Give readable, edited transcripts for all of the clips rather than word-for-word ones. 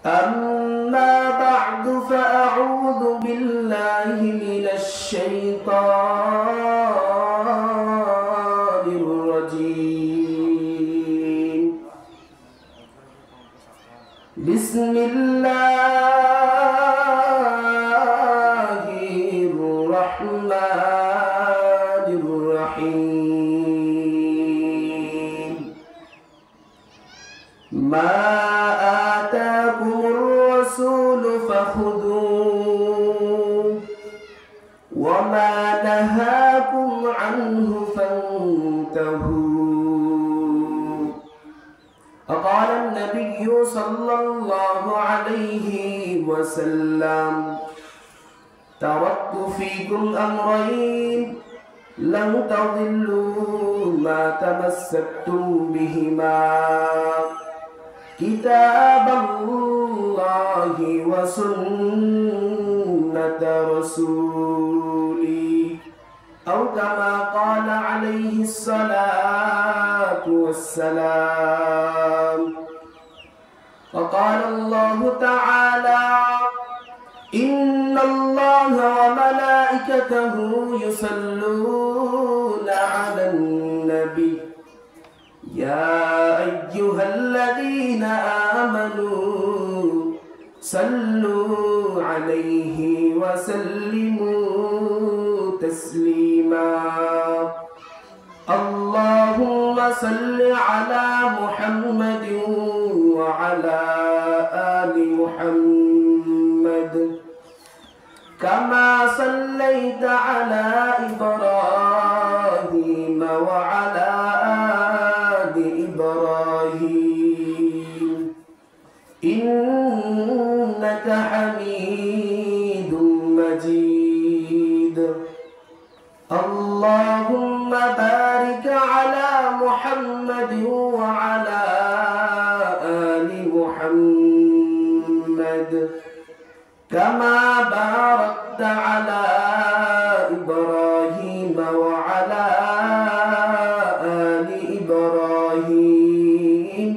أما بعد فأعوذ بالله من الشيطان الرجيم. بسم الله الرحمن الرحيم. ما آتاكم الرسول فخذوه وما نهاكم عنه فانتهوا. قال النبي صلى الله عليه وسلم: تركت فيكم أمرين لن تضلوا ما تمسكتم بهما، كتاب الله وسنة رسولي، أو كما قال عليه الصلاة والسلام. وقال الله تعالى: إن الله وملائكته يصلون على النبي يا أيها الذين آمنوا صلوا عليه وسلموا تسليما. اللهم صل على محمد وعلى آل محمد كما صليت على إبراهيم وعلى آل إبراهيم إنك حميد مجيد. اللهم بارك على محمد وعلى آل محمد كما باركت على إبراهيم وعلى آل إبراهيم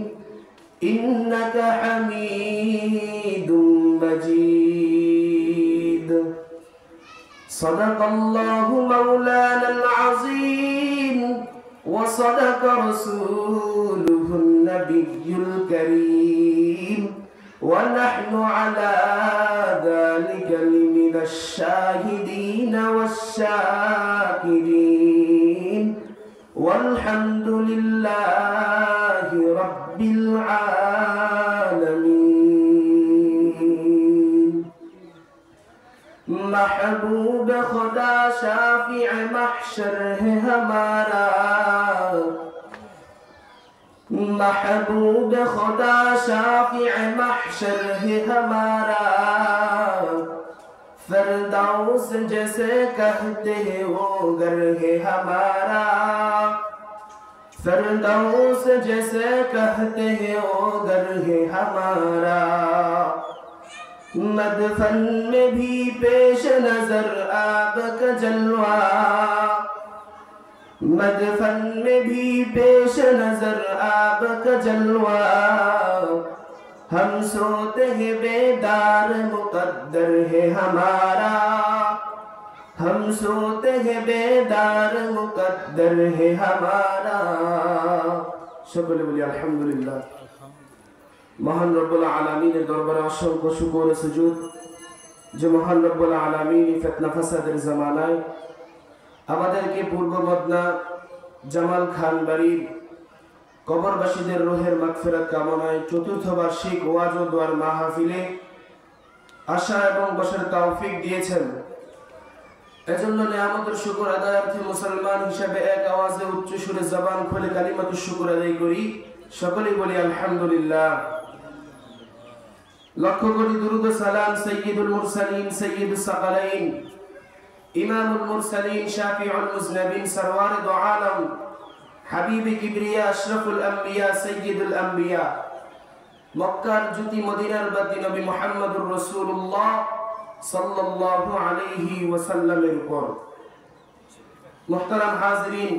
إنك حميد مجيد. صدق الله مولانا العظيم وصدق رسوله النبي الكريم، ونحن على ذلك من الشاهدين والشاكرين، والحمد لله رب العالمين. محبوب खुदा शाफिअ महशर है हमारा, महबूब खुदा शाफिअ महशर है हमारा। फिरदौस जैसे कहते हैं वो घर है हमारा, फिरदौस जैसे कहते हैं वो घर है हमारा। मदफन में भी पेश नजर आपका जलवा, मदफन में भी पेश नजर आपका जलवा। हम सोते हैं बेदार मुकद्दर है हमारा, हम सोते हैं बेदार मुकद्दर है हमारा। সকলে বলি আলহামদুলিল্লাহ। মহান রব্বুল আলামিনের দরবারে অসংখ্য শুকর ও সুজুদ যে মহান রব্বুল আলামিন ফিতনা ফাসাদের জামানায় আমাদেরকে পূর্ব মদনা জামাল খান বাড়ির কবরবাসীদের রূহের মাগফিরাত কামনায় চতুর্থ বার্ষিক ওয়াজ ও দোয়ার মাহফিলে আসা এবং বসার তৌফিক দিয়েছেন। এজন্য নিয়ামতের শুকর আদায়ার্থে মুসলমান হিসেবে এক আওয়াজে উচ্চ সুরে জবান খুলে কালিমাতুশ শুকর আদায় করি। সকলেই বলি আলহামদুলিল্লাহ। লক্ষ কোটি দুরূদ ও সালাম সাইয়্যিদুল মুরসালিন সাইয়্যিদুস সাকালাইন ইমামুল মুরসালিন শাফিউল মুজনাবিন সরওয়ারে দু আলম হাবিবে কিবরিয়া আশরাফুল আম্বিয়া সাইয়্যিদুল আম্বিয়া মক্কার জ্যোতি মদিনার বাতি নবী মুহাম্মদুর রাসূলুল্লাহ সাল্লাল্লাহু আলাইহি ওয়াসাল্লামের উপর। মুহতারাম হাজিরিন,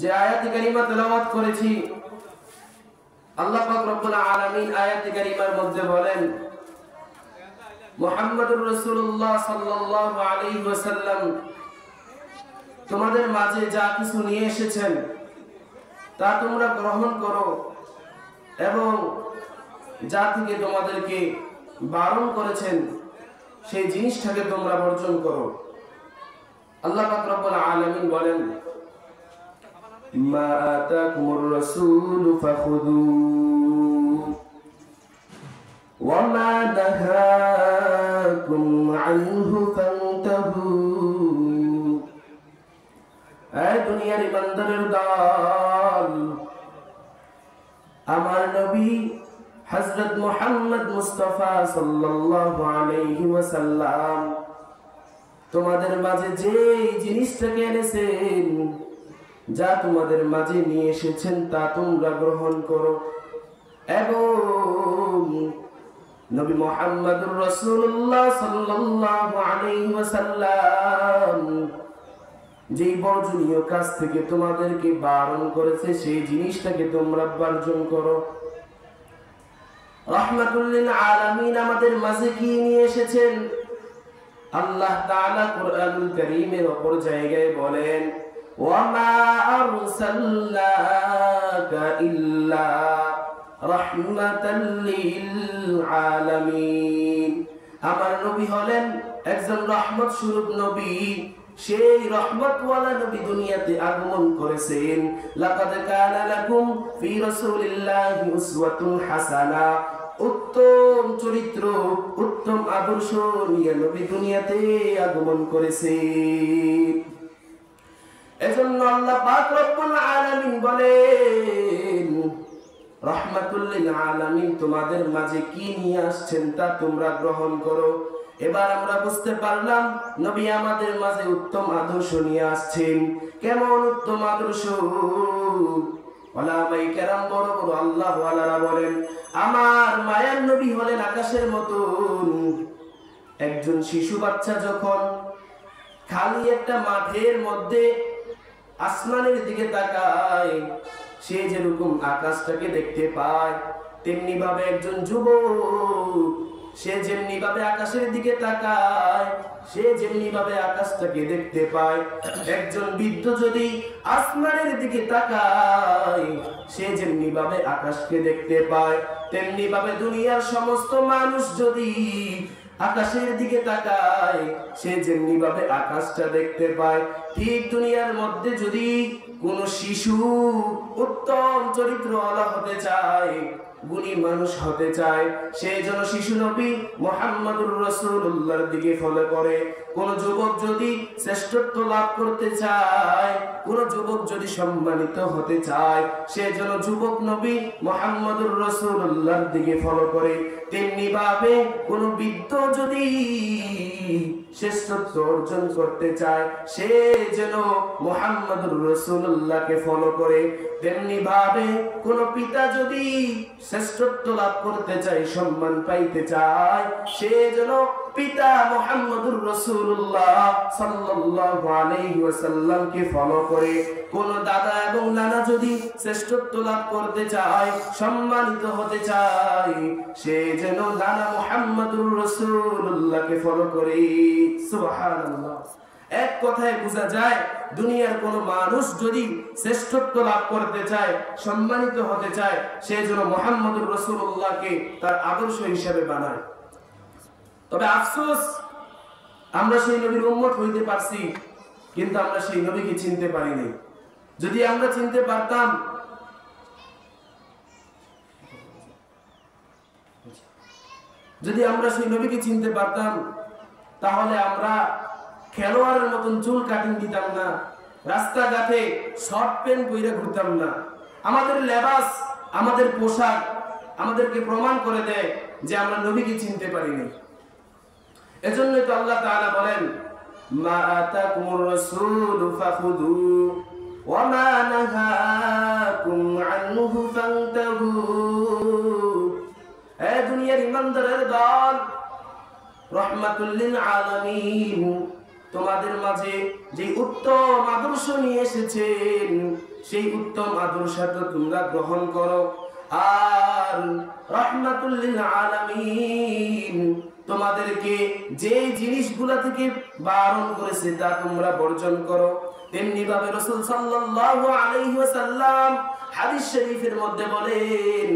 যে আয়াত কারিমা তেলাওয়াত করেছি আল্লাহ পাক রব্বুল আলামিন আয়াতে কারিমার মধ্যে বলেন, মুহাম্মদুর রাসূলুল্লাহ সাল্লাল্লাহু আলাইহি ওয়াসাল্লাম তোমাদের মাঝে যা কিছু নিয়ে এসেছেন তা তোমরা গ্রহণ করো এবং যা থেকে তোমাদেরকে বারণ করেছেন সেই জিনিসটাকে তোমরা বর্জন করো। আল্লাহ পাক রব্বুল আলামিন বলেন, মা আতাকুমুর রাসূলু ফাখুযু ওয়া মা নাহাকুম আনহু ফান্তাহু। এই দুনিয়ার ইমানদারের দল, আমার নবী হযরত মুহাম্মদ মুস্তাফা সাল্লাল্লাহু আলাইহি ওয়াসাল্লাম তোমাদের মাঝে যে জিনিসটাকে এনেছেন, যা তোমাদের মাঝে নিয়ে এসেছেন তা তোমরা গ্রহণ করো এবং নবী মুহাম্মদুর রাসূলুল্লাহ সাল্লাল্লাহু আলাইহি ওয়াসাল্লাম যেই বর্জনীয় কাজ থেকে তোমাদেরকে বারণ করেছে সেই জিনিসটাকে তোমরা বর্জন করো। রাহমাতুল লিল আলামিন আমাদের মাঝে কি নিয়ে এসেছেন? আল্লাহ তাআলা কুরআনুল কারীমের অপর জায়গায় বলেন, ওয়া মা আরসালনাকা ইল্লা রাহমাতাল লিল আলামিন। আমার নবী হলেন একজন রহমত স্বরূপ নবী। সেই রহমতওয়ালা নবী দুনিয়াতে আগমন করেছেন। লাকাদ কানা লাকুম ফি রাসূলিল্লাহি উসওয়াতুন হাসানাহ। উত্তম চরিত্র, উত্তম আদর্শ নিয়ে নবী দুনিয়াতে আগমন করেছেন। এজন্য আল্লাহ পাক রব্বুল আলামিন বলেন, রাহমাতুল লিল আলামিন তোমাদের মাঝে কি নিয়ে আসছেন তা তোমরা গ্রহণ করো। এবার আমরা বুঝতে পারলাম নবী আমাদের মাঝে উত্তম আদর্শ নিয়ে আসছেন। কেমন উত্তম আদর্শ? ওলামায়ে কেরাম বড় বড় আল্লাহ ওয়ালারা বলেন, আমার মায়ের নবী হলেন আকাশের মতন। একজন শিশু বাচ্চা যখন খালি একটা মাঠের মধ্যে আসমানের দিকে তাকায়, সে যেরকম আকাশটাকে দেখতে পায়, তেমনি ভাবে একজন যুবক সে যেমনি ভাবে আকাশের দিকে তাকায়, সে যেমনি ভাবে আকাশটাকে দেখতে পায়। একজন বৃদ্ধ যদি আসমানের দিকে তাকায়, সে যেমনি ভাবে আকাশকে দেখতে পায়, তেমনি ভাবে দুনিয়ার সমস্ত মানুষ যদি আকাশের দিকে তাকায়, সে যেমনি ভাবে আকাশটা দেখতে পায়। ঠিক দুনিয়ার মধ্যে যদি কোন শিশু উত্তম চরিত্রওয়ালা হতে চায়, গুণী মানুষ হতে চায়, সেই জন্য শিশু নবী মুহাম্মদুর রাসূলুল্লাহর দিকে ফলো করে। কোন যুবক যদি শ্রেষ্ঠত্ব লাভ করতে চায়, কোন যুবক যদি সম্মানিত হতে চায়, সেই জন্য যুবক নবী মুহাম্মদুর রাসূলুল্লাহর দিকে ফলো করে। তেমনি ভাবে কোন বৃদ্ধ যদি শ্রেষ্ঠত্ব অর্জন করতে চায়, সে যেন মুহাম্মদুর রাসূলুল্লাহকে ফলো করে। তেমনি ভাবে কোন পিতা যদি শ্রেষ্ঠত্ব লাভ করতে চায়, সম্মান পাইতে চায়, সে যেন পিতা মুহাম্মদুর রাসূলুল্লাহ সাল্লাল্লাহু আলাইহি ওয়াসাল্লামকে ফলো করে। কোন দাদা এবং নানা যদি শ্রেষ্ঠত্ব লাভ করতে চায়, সম্মানিত হতে চায়, সে যেন নানা মুহাম্মদুর রাসূলুল্লাহকে ফলো করে। সুবহানাল্লাহ। এক কথায় বোঝা যায়, দুনিয়ার কোন মানুষ যদি শ্রেষ্ঠত্ব লাভ করতে চায়, সম্মানিত হতে চায়, সে যেন মুহাম্মদুর রাসূলুল্লাহকে তার আদর্শ হিসেবে বানায়। তবে আফসোস, আমরা সেই নবীর উম্মত হইতে পারছি, কিন্তু আমরা সেই নবীকে চিনতে পারিনি। যদি আমরা চিনতে পারতাম, যদি আমরা সেই নবীকে চিনতে পারতাম, তাহলে আমরা খেলোয়াড়ের মতন চুল কাটিং দিতাম না, রাস্তাঘাটে শর্ট প্যান্ট পরে ঘুরতাম না। আমাদের লেবাস, আমাদের পোশাক আমাদেরকে প্রমাণ করে দেয় যে আমরা নবীকে চিনতে পারিনি। এজন্যই তো আল্লাহ তাআলা বলেন, মা আতাকুমুর রাসূলু ফাখুযু ওয়া মা নাহাকুম আনহু ফান্তাহু। এই দুনিয়ার ইমানদারের দল, রাহমাতুল লিল আলামিন তোমাদের মাঝে যে উত্তম আদর্শ নিয়ে এসেছেন সেই উত্তম আদর্শটা তোমরা গ্রহণ করো। আর রাহমাতুল লিল আলামিন তোমাদেরকে যে জিনিসগুলা থেকে বারণ করেছে তা তোমরা বর্জন করো। তেমনি ভাবে রাসূল সাল্লাল্লাহু আলাইহি ওয়াসাল্লাম হাদিস শরীফের মধ্যে বলেন,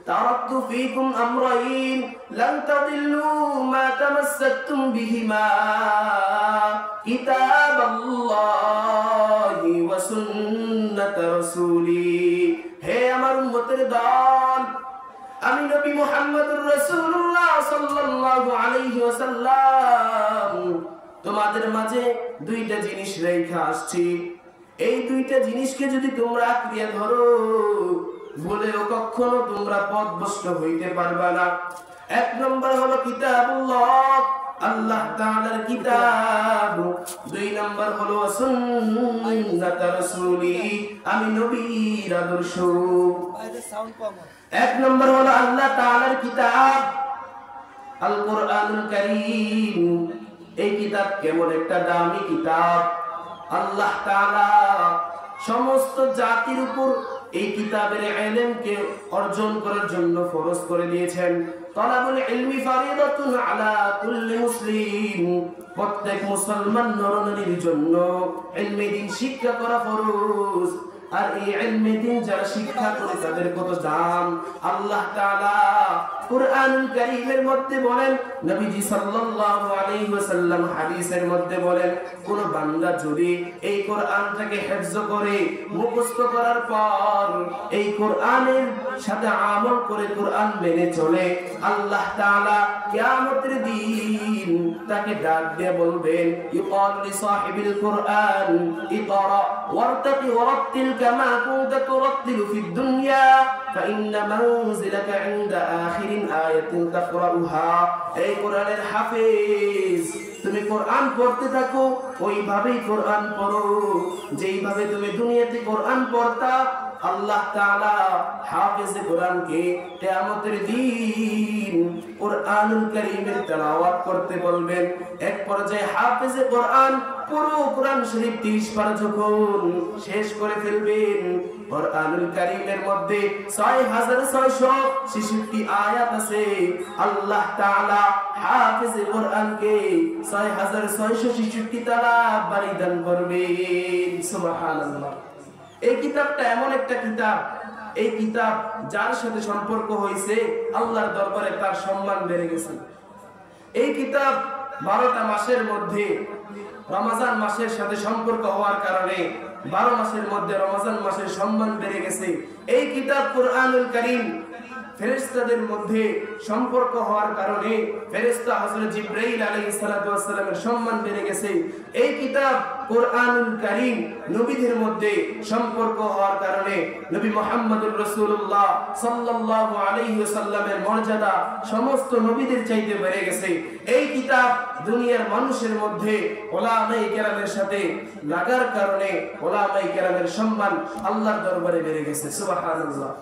তারাকতু ফীকুম আমরাইন লান তাদিল্লু মা তামাসসাকতুম বিহিমা কিতাবাল্লাহি ওয়া সুন্নাত রাসূলি। হে আমার উম্মতের দল, আমি নবী মুহাম্মদুর রাসূলুল্লাহ সাল্লাল্লাহু আলাইহি ওয়াসাল্লাম তোমাদের মাঝে দুইটা জিনিস রেখে আসছি। এই দুইটা জিনিসকে যদি তোমরা আঁকড়িয়ে ধরো ভুলেও কখনো তোমরা পথভ্রষ্ট হইতে পারবে না। এক নম্বর হলো কিতাবুল্লাহ, আল্লাহ তাআলার কিতাব। দুই নম্বর হলো সুন্নাত রাসূলি, আমি নবীর আদর্শ। এক নম্বর হলো আল্লাহ তাআলার কিতাব আল কোরআনুল কারীম। এই কিতাব কেমন একটা দামি কিতাব। আল্লাহ তাআলা সমস্ত জাতির উপর এই কিতাবের ইলমকে অর্জন করার জন্য ফরজ করে দিয়েছেন। তালাবুল ইলমি ফারিদাতুন আলা কুল্লি মুসলিম, প্রত্যেক মুসলমান নরনারীর জন্য ইলমে দ্বীন শিক্ষা করা ফরজ। আর এই ইলমে দ্বীন যারা শিক্ষা করে তাদের কত দাম। আল্লাহ তাআলা কুরআনুল কারীমের মধ্যে বলেন, নবীজি সাল্লাল্লাহু আলাইহি ওয়াসাল্লাম হাদিসের মধ্যে বলেন, কোন বান্দা যদি এই কোরআনটাকে হিফজ করে মুখস্থ করার পর এই কোরআনের সাথে আমল করে কোরআন মেনে চলে, আল্লাহ তাআলা কিয়ামতের দিন তাকে ডাক দিয়ে বলবেন, ইউকাল লি সাহিবিল কোরআন ইকরা ওয়ারতাকি ওয়ারাত্তিল কামা কুনতা তুরাত্তিলু ফিদ দুনিয়া ফাইন্না মানজিলাকা ইনদা আখিরিন আয়াতিন তাকরাউহা। এই কোরআনের হাফেজ, তুমি কোরআন পড়তে থাকো, ওইভাবেই কোরআন পড়ো যেইভাবে তুমি দুনিয়াতে কোরআন পড়তা। আল্লাহ তাআলা হাফেজে কোরআনকে কিয়ামতের দিন কোরআনুল কারীমের তেলাওয়াত করতে বলবেন। এক পর্যায়ে হাফেজে কোরআন পুরো কোরআন শরীফ 30 পারা যখন শেষ করে ফেলবেন, কোরআনুল কারীমের মধ্যে 6666 আয়াত আছে। আল্লাহ তাআলা হাফেজে কোরআনকে 6666 তালাব বারিদান করবেন। সুবহানাল্লাহ। এই কিতাবটা এমন একটা কিতাব, এই কিতাব যার সাথে সম্পর্ক হয়েছে আল্লাহর দরবারে তার সম্মান বেড়ে গেছে। এই কিতাব 12টা মাসের মধ্যে রমজান মাসের সাথে সম্পর্ক হওয়ার কারণে 12 মাসের মধ্যে রমজান মাসের সম্মান বেড়ে গেছে। এই কিতাব কুরআনুল কারীম ফেরেশতাদের মধ্যে সম্পর্ক হওয়ার কারণে ফেরেশতা হযরত জিবরাইল আলাইহিস সালাতু ওয়াস সালামের সম্মান বেড়ে গেছে। এই কিতাব কুরআনুল কারীম নবীদের মধ্যে সম্পর্ক হওয়ার কারণে নবী মুহাম্মদুর রাসূলুল্লাহ সাল্লাল্লাহু আলাইহি ওয়াসাল্লামের মর্যাদা সমস্ত নবীদের চাইতে বেড়ে গেছে। এই কিতাব দুনিয়ার মানুষের মধ্যে উলামায়ে কেরামের সাথে লাগার কারণে উলামায়ে কেরামের সম্মান আল্লাহর দরবারে বেড়ে গেছে। সুবহানাল্লাহ।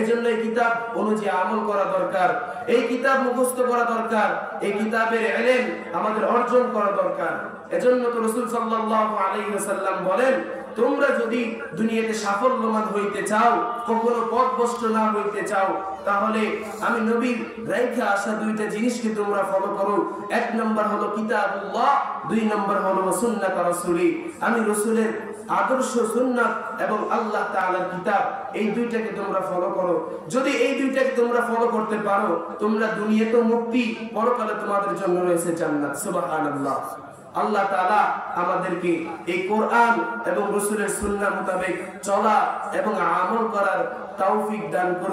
এজন্য এই কিতাব অনুযায়ী আমল করা দরকার, এই কিতাব মুখস্থ করা দরকার, এই কিতাবের ইলম আমাদের অর্জন করা দরকার। এজন্য তো রাসূল সাল্লাল্লাহু আলাইহি ওয়াসাল্লাম বলেন, তোমরা যদি দুনিয়াতে সাফল্যমান হইতে চাও, কখনো পথভ্রষ্ট না হইতে চাও, তাহলে আমি নবীর রাইখা আসা দুইটা জিনিসকে তোমরা ফলো করো। এক নম্বর হলো কিতাবুল্লাহ, দুই নম্বর হলো সুন্নাত রাসূলি। আমি রাসূলের আদর্শ সুন্নাত এবং আল্লাহ তাআলার কিতাব, এই দুইটাকে তোমরা ফলো করো। যদি এই দুইটাকে তোমরা ফলো করতে পারো, তোমরা দুনিয়াতে মুক্তি, পরকালে তোমাদের জন্য রয়েছে জান্নাত। সুবহানাল্লাহ। আল্লাহ তাআলা আমাদেরকে এই কোরআন এবং রাসূলের সুন্নাহ মোতাবেক চলা এবং আমল করার তৌফিক দান করুন।